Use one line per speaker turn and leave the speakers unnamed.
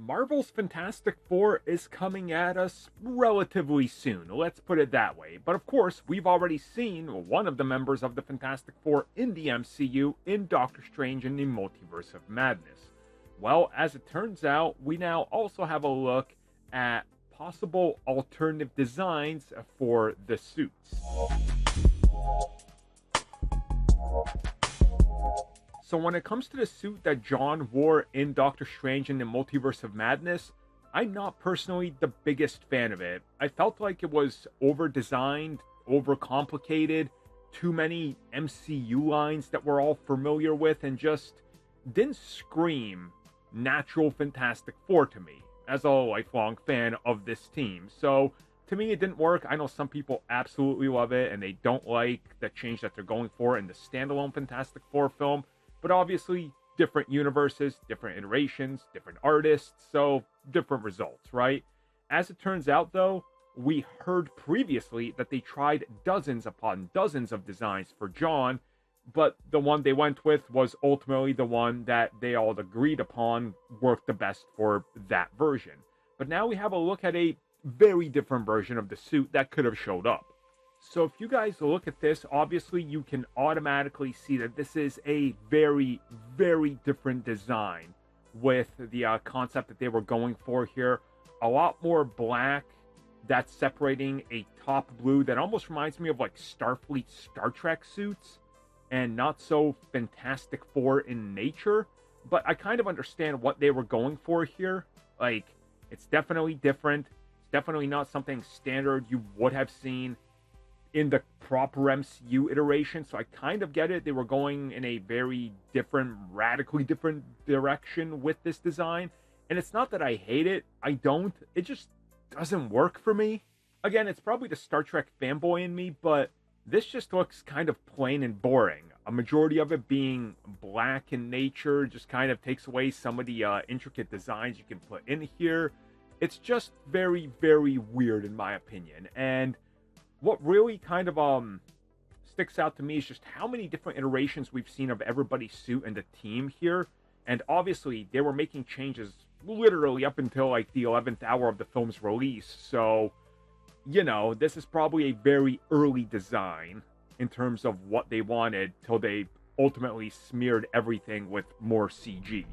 Marvel's Fantastic Four is coming at us relatively soon, let's put it that way. But of course, we've already seen one of the members of the Fantastic Four in the MCU in Doctor Strange in the Multiverse of Madness. Well, as it turns out, we now also have a look at possible alternative designs for the suits. So when it comes to the suit that John wore in Doctor Strange in the Multiverse of Madness, I'm not personally the biggest fan of it. I felt like it was over-designed, over-complicated, too many MCU lines that we're all familiar with, and just didn't scream natural Fantastic Four to me, as a lifelong fan of this team. So to me, it didn't work. I know some people absolutely love it, and they don't like the change that they're going for in the standalone Fantastic Four film. But obviously, different universes, different iterations, different artists, so different results, right? As it turns out, though, we heard previously that they tried dozens upon dozens of designs for John, but the one they went with was ultimately the one that they all agreed upon worked the best for that version. But now we have a look at a very different version of the suit that could have showed up. So if you guys look at this, obviously you can automatically see that this is a very, very different design with the concept that they were going for here. A lot more black that's separating a top blue that almost reminds me of like Starfleet Star Trek suits, and not so Fantastic Four in nature. But I kind of understand what they were going for here. Like, it's definitely different. It's definitely not something standard you would have seen in the proper MCU iteration, so I kind of get it. They were going in a very different, radically different direction with this design, and it's not that I hate it. I don't. It just doesn't work for me. Again, it's probably the Star Trek fanboy in me, but this just looks kind of plain and boring. A majority of it being black in nature just kind of takes away some of the intricate designs you can put in here. It's just very, very weird in my opinion, and what really kind of sticks out to me is just how many different iterations we've seen of everybody's suit and the team here. And obviously, they were making changes literally up until like the 11th hour of the film's release. So, you know, this is probably a very early design in terms of what they wanted till they ultimately smeared everything with more CG.